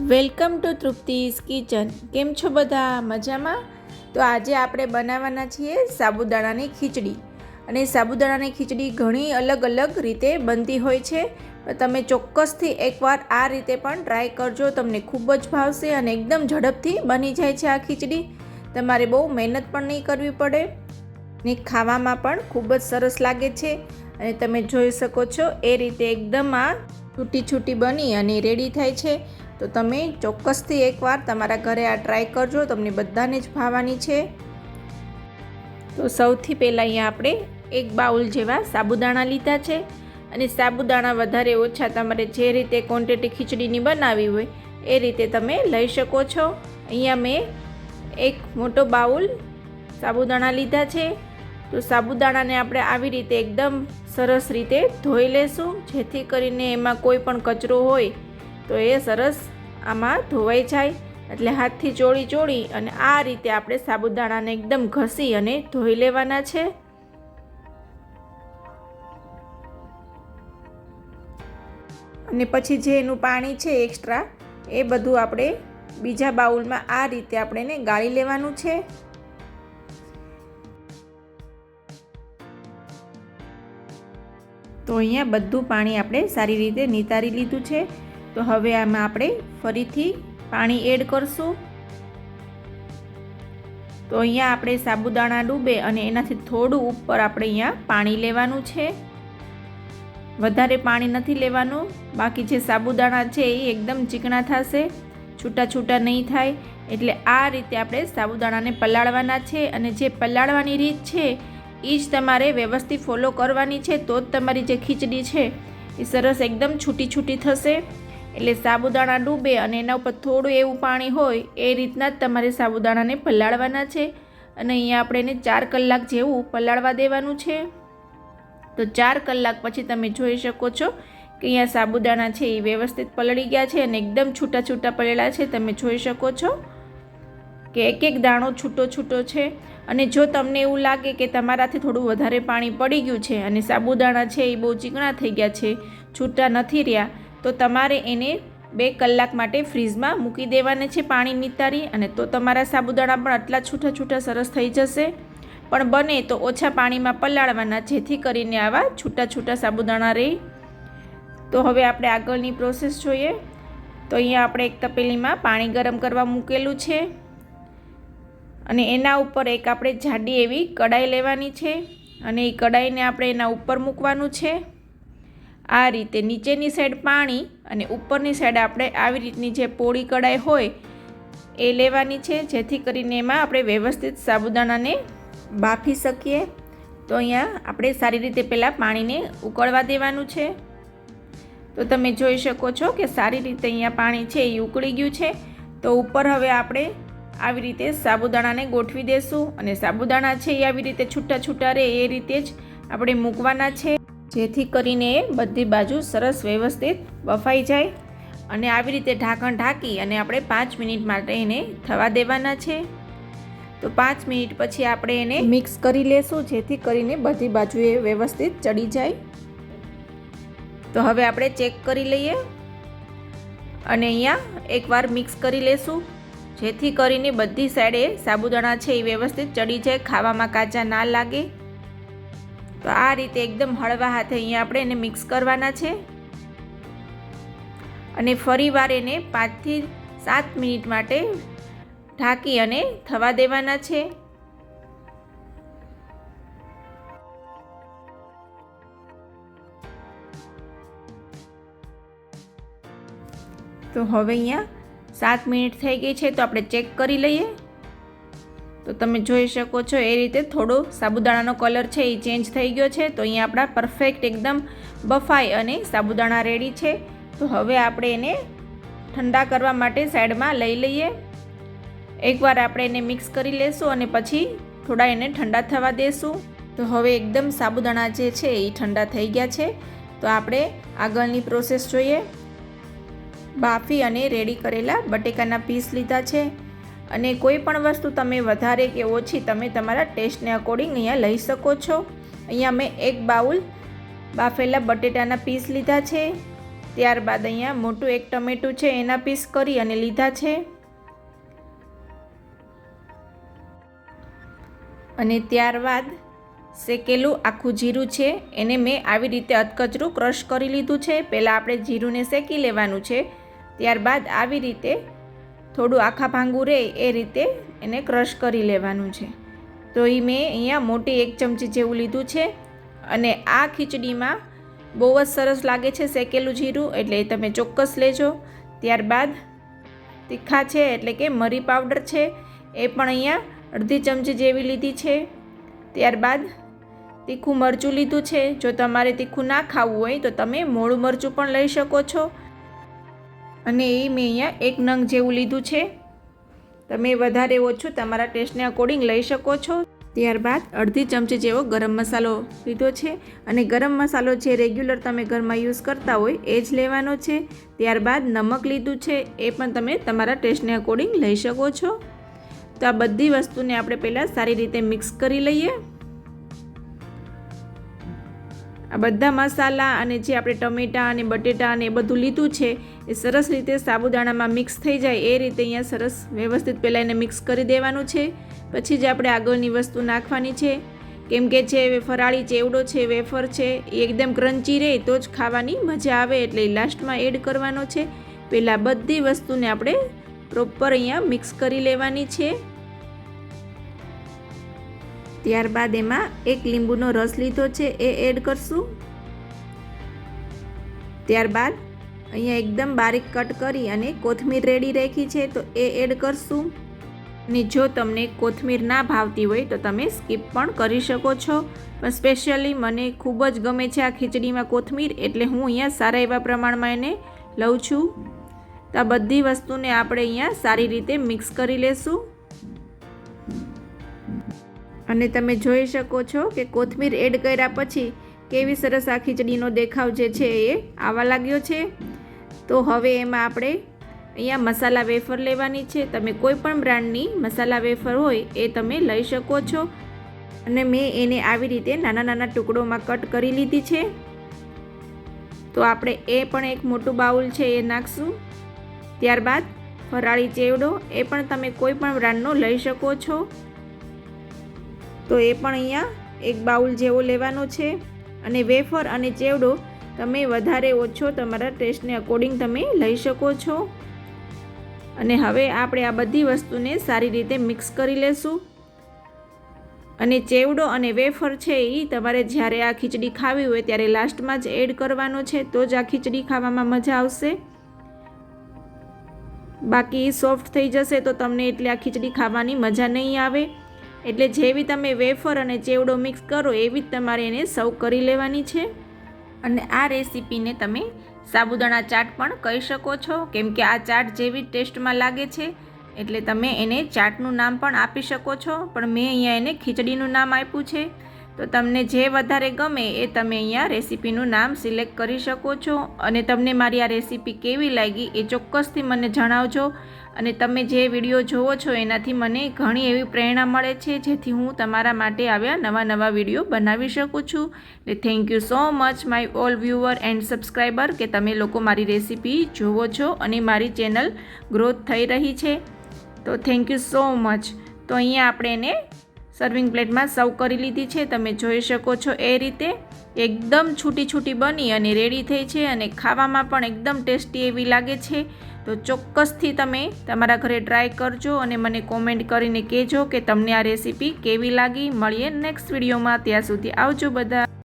Welcome to તૃપ્તિસ kitchen. કેમ છો બધા? મજામાં? તો આજે આપણે બનાવવાના છીએ સાબુદાણાની ખીચડી. અને સાબુદાણાની ખીચડી ઘણી અલગ અલગ રીતે બનતી હોય છે. તમે ચોક્કસથી એકવાર આ રીતે પણ ટ્રાય કરજો, તમને ખૂબ જ ભાવશે અને એકદમ ઝડપથી બની જાય છે આ ખીચડી. તમારે બહુ મહેનત પણ નહીં કરવી પડે ને ખાવામાં પણ ખૂબ જ સરસ લાગે છે. અને તમે જોઈ શકો છો એ રીતે એકદમ આ છૂટી છૂટી બની અને રેડી થાય છે. તો તમે ચોક્કસથી એકવાર તમારા ઘરે આ ટ્રાય કરજો, તમને બધાને જ ભાવવાની છે. તો સૌથી પહેલાં અહીંયા આપણે એક બાઉલ જેવા સાબુદાણા લીધા છે. અને સાબુદાણા વધારે ઓછા તમારે જે રીતે ક્વોન્ટિટી ખીચડીની બનાવી હોય એ રીતે તમે લઈ શકો છો. અહીંયા મેં એક મોટો બાઉલ સાબુદાણા લીધા છે. તો સાબુદાણાને આપણે આવી રીતે એકદમ સરસ રીતે ધોઈ લેશું, જેથી કરીને એમાં કોઈ પણ કચરો હોય તો એ સરસ આમાં ધોવાઈ જાય. એટલે હાથથી ચોળી અને આ રીતે આપણે સાબુદાણાને એકદમ ઘસી અને ધોઈ લેવાના છે. અને પછી જે એનું પાણી છે એક્સ્ટ્રા, એ બધું આપણે બીજા બાઉલમાં આ રીતે આપણે એને ગાળી લેવાનું છે. તો અહીંયા બધું પાણી આપણે સારી રીતે નિતારી લીધું છે. તો હવે આમાં આપણે ફરીથી પાણી એડ કરશું. તો અહીંયા આપણે સાબુદાણા ડૂબે અને એનાથી થોડું ઉપર આપણે અહીંયા પાણી લેવાનું છે. વધારે પાણી નથી લેવાનું, બાકી જે સાબુદાણા છે એ એકદમ ચીકણા થશે, છૂટા છૂટા નહીં થાય. એટલે આ રીતે આપણે સાબુદાણાને પલાળવાના છે. અને જે પલાળવાની રીત છે એ જ તમારે વ્યવસ્થિત ફોલો કરવાની છે, તો જ તમારી જે ખીચડી છે એ સરસ એકદમ છૂટી છૂટી થશે. એટલે સાબુદાણા ડૂબે અને એના ઉપર થોડું એવું પાણી હોય એ રીતના જ તમારે સાબુદાણાને પલાળવાના છે. અને અહીંયા આપણે એને 4 કલાક જેવું પલાળવા દેવાનું છે. તો 4 કલાક પછી તમે જોઈ શકો છો કે અહીંયા સાબુદાણા છે એ વ્યવસ્થિત પલળી ગયા છે અને એકદમ છૂટા છૂટા પડેલા છે. તમે જોઈ શકો છો કે એક એક દાણો છૂટો છૂટો છે. અને જો તમને એવું લાગે કે તમારાથી થોડું વધારે પાણી પડી ગયું છે અને સાબુદાણા છે એ બહુ ચીકણા થઈ ગયા છે, છૂટા નથી રહ્યા, તો તમારે એને 2 કલાક માટે ફ્રીઝમાં મૂકી દેવાના છે પાણી નિતારી. અને તો તમારા સાબુદાણા પણ આટલા છૂટા છૂટા સરસ થઈ જશે. પણ બને તો ઓછા પાણીમાં પલાળવાના, જેથી કરીને આવા છૂટા છૂટા સાબુદાણા રહે. તો હવે આપણે આગળની પ્રોસેસ જોઈએ. તો અહીંયા આપણે એક તપેલીમાં પાણી ગરમ કરવા મૂકેલું છે. અને એના ઉપર એક આપણે જાડી એવી કડાઈ લેવાની છે. અને એ કડાઈને આપણે એના ઉપર મૂકવાનું છે. આ રીતે નીચેની સાઈડ પાણી અને ઉપરની સાઈડ આપણે આવી રીતની જે પોળી કડાઈ હોય એ લેવાની છે, જેથી કરીને એમાં આપણે વ્યવસ્થિત સાબુદાણાને બાફી શકીએ. તો અહીંયા આપણે સારી રીતે પહેલાં પાણીને ઉકળવા દેવાનું છે. તો તમે જોઈ શકો છો કે સારી રીતે અહીંયા પાણી છે એ ઉકળી ગયું છે. તો ઉપર હવે આપણે આવી રીતે સાબુદાણાને ગોઠવી દેશું. અને સાબુદાણા છે એ આવી રીતે છૂટા છૂટા રહે એ રીતે જ આપણે મૂકવાના છે, જેથી કરીને એ બધી બાજુ સરસ વ્યવસ્થિત બફાઈ જાય. અને આવી રીતે ઢાંકણ ઢાંકી અને આપણે 5 મિનિટ માટે એને થવા દેવાના છે. તો 5 મિનિટ પછી આપણે એને મિક્સ કરી લેશું, જેથી કરીને બધી બાજુએ વ્યવસ્થિત ચડી જાય. તો હવે આપણે ચેક કરી લઈએ અને અહીંયા એકવાર મિક્સ કરી લેશું, જેથી કરીને બધી સાઈડે સાબુદાણા છે એ વ્યવસ્થિત ચડી જાય, ખાવામાં કાચા ના લાગે. તો આ રીતે એકદમ હળવા હાથે અહીંયા આપણે એને મિક્સ કરવાના છે. અને ફરીવાર એને 5 થી 7 મિનિટ માટે ઢાંકી અને થવા દેવાના છે. તો હવે અહીંયા 7 મિનિટ થઈ ગઈ છે. તો આપણે ચેક કરી લઈએ. તો તમે જોઈ શકો છો એ રીતે થોડો સાબુદાણાનો કલર છે એ ચેન્જ થઈ ગયો છે. તો અહીંયા આપણા પરફેક્ટ એકદમ બફાઈ અને સાબુદાણા રેડી છે. તો હવે આપણે એને ઠંડા કરવા માટે સાઈડમાં લઈ લઈએ. એકવાર આપણે એને મિક્સ કરી લેશું અને પછી થોડા એને ઠંડા થવા દેશું. તો હવે એકદમ સાબુદાણા જે છે એ ઠંડા થઈ ગયા છે. તો આપણે આગળની પ્રોસેસ જોઈએ. બાફી અને રેડી કરેલા બટેકાના પીસ લીધા છે. અને કોઈ પણ વસ્તુ તમે વધારે કે ઓછી તમે તમારા ટેસ્ટને અકોર્ડિંગ અહીંયા લઈ શકો છો. અહીંયા મેં 1 બાઉલ બાફેલા બટેટાના પીસ લીધા છે. ત્યારબાદ અહીંયા મોટું એક ટમેટું છે એના પીસ કરી અને લીધા છે, અને ત્યારબાદ શેકેલું આખું જીરું છે એને મેં આવી રીતે અધકચરું ક્રશ કરી લીધું છે. પહેલાં આપણે જીરુંને શેકી લેવાનું છે, ત્યારબાદ આવી રીતે થોડું આખા ભાંગું રહે એ રીતે એને ક્રશ કરી લેવાનું છે. તો એ મેં અહીંયા મોટી 1 ચમચી જેવું લીધું છે. અને આ ખીચડીમાં બહુ જ સરસ લાગે છે શેકેલું જીરું, એટલે એ તમે ચોક્કસ લેજો. ત્યારબાદ તીખા છે એટલે કે મરી પાવડર છે એ પણ અહીંયા અડધી ચમચી જેવી લીધી છે. ત્યારબાદ તીખું મરચું લીધું છે. જો તમારે તીખું ના ખાવું હોય તો તમે મોળું મરચું પણ લઈ શકો છો, અને એ મેં અહીંયા 1 નંગ જેવું લીધું છે. તમે વધારે ઓછું તમારા ટેસ્ટને અકોર્ડિંગ લઈ શકો છો. ત્યારબાદ અડધી ચમચી જેવો ગરમ મસાલો લીધો છે, અને ગરમ મસાલો જે રેગ્યુલર તમે ઘરમાં યુઝ કરતા હોય એ જ લેવાનો છે. ત્યારબાદ નમક લીધું છે, એ પણ તમે તમારા ટેસ્ટને અકોર્ડિંગ લઈ શકો છો. તો આ બધી વસ્તુને આપણે પહેલાં સારી રીતે મિક્સ કરી લઈએ. આ બધા મસાલા અને જે આપણે ટમેટાં અને બટેટા અને એ બધું લીધું છે એ સરસ રીતે સાબુદાણામાં મિક્સ થઈ જાય એ રીતે અહીંયા સરસ વ્યવસ્થિત પહેલાં એને મિક્સ કરી દેવાનું છે. પછી જ આપણે આગળની વસ્તુ નાખવાની છે, કેમ કે જે ફરાળી ચેવડો છે, વેફર છે, એ એકદમ ક્રન્ચી રહે તો જ ખાવાની મજા આવે, એટલે લાસ્ટમાં એડ કરવાનો છે. પહેલાં બધી વસ્તુને આપણે પ્રોપર અહીંયા મિક્સ કરી લેવાની છે. ત્યારબાદ એમાં 1 લીંબુનો રસ લીધો છે એ એડ કરશું. ત્યારબાદ અહીંયા એકદમ બારીક કટ કરી અને કોથમીર રેડી રાખી છે તો એ એડ કરશું. અને જો તમને કોથમીર ના ભાવતી હોય તો તમે સ્કીપ પણ કરી શકો છો, પણ સ્પેશિયલી મને ખૂબ જ ગમે છે આ ખીચડીમાં કોથમીર, એટલે હું અહીંયા સારા એવા પ્રમાણમાં એને લઉં છું. તો આ બધી વસ્તુને આપણે અહીંયા સારી રીતે મિક્સ કરી લેશું. અને તમે જોઈ શકો છો કે કોથમીર એડ કર્યા પછી કેવી સરસ આ ખીચડીનો દેખાવ જે છે એ આવવા લાગ્યો છે. તો હવે એમાં આપણે અહીંયા મસાલા વેફર લેવાની છે. તમે કોઈ પણ બ્રાન્ડની મસાલા વેફર હોય એ તમે લઈ શકો છો, અને મેં એને આવી રીતે નાના નાના ટુકડોમાં કટ કરી લીધી છે. તો આપણે એ પણ એક મોટું બાઉલ છે એ નાખશું. ત્યારબાદ ફરાળી ચેવડો એ પણ તમે કોઈ પણ બ્રાન્ડનો લઈ શકો છો, તો એ પણ અહીંયા એક બાઉલ જેવો લેવાનો છે. અને વેફર અને ચેવડો તમે વધારે ઓછો તમારા ટેસ્ટને અકોર્ડિંગ તમે લઈ શકો છો. અને હવે આપણે આ બધી વસ્તુને સારી રીતે મિક્સ કરી લેશું. અને ચેવડો અને વેફર છે એ તમારે જ્યારે આ ખીચડી ખાવી હોય ત્યારે લાસ્ટમાં જ એડ કરવાનો છે, તો જ આ ખીચડી ખાવામાં મજા આવશે. બાકી સોફ્ટ થઈ જશે તો તમને એટલે આ ખીચડી ખાવાની મજા નહીં આવે. એટલે જેવી તમે વેફર અને ચેવડો મિક્સ કરો એવી જ તમારે એને સર્વ કરી લેવાની છે. અને આ રેસીપીને તમે સાબુદાણા ચાટ પણ કહી શકો છો, કેમ કે આ ચાટ જેવી ટેસ્ટમાં લાગે છે, એટલે તમે એને ચાટનું નામ પણ આપી શકો છો. પણ મેં અહીંયા એને ખીચડીનું નામ આપ્યું છે. તો તમને જે વધારે ગમે એ તમે અહીંયા રેસીપીનું નામ સિલેક્ટ કરી શકો છો. અને તમને મારી આ રેસીપી કેવી લાગી એ ચોક્કસથી મને જણાવજો. અને તમે જે વિડીયો જોવો છો એનાથી મને ઘણી એવી પ્રેરણા મળે છે, જેથી હું તમારા માટે આવ્યા નવા વિડીયો બનાવી શકું છું. એટલે thank you so much my all viewer and subscriber કે તમે લોકો મારી રેસીપી જોવો છો અને મારી ચેનલ ગ્રોથ થઈ રહી છે. તો થેન્ક યુ સો મચ. તો અહીંયા આપણે એને સર્વિંગ પ્લેટમાં સર્વ કરી લીધી છે. તમે જોઈ શકો છો એ રીતે એકદમ છૂટી છૂટી બની અને રેડી થઈ છે, અને ખાવામાં પણ એકદમ ટેસ્ટી એવી લાગે છે. તો ચોક્કસથી તમે તમારા ઘરે ટ્રાય કરજો અને મને કોમેન્ટ કરીને કહેજો કે તમને આ રેસીપી કેવી લાગી. મળીએ નેક્સ્ટ વિડીયોમાં, ત્યાં સુધી આવજો બધા.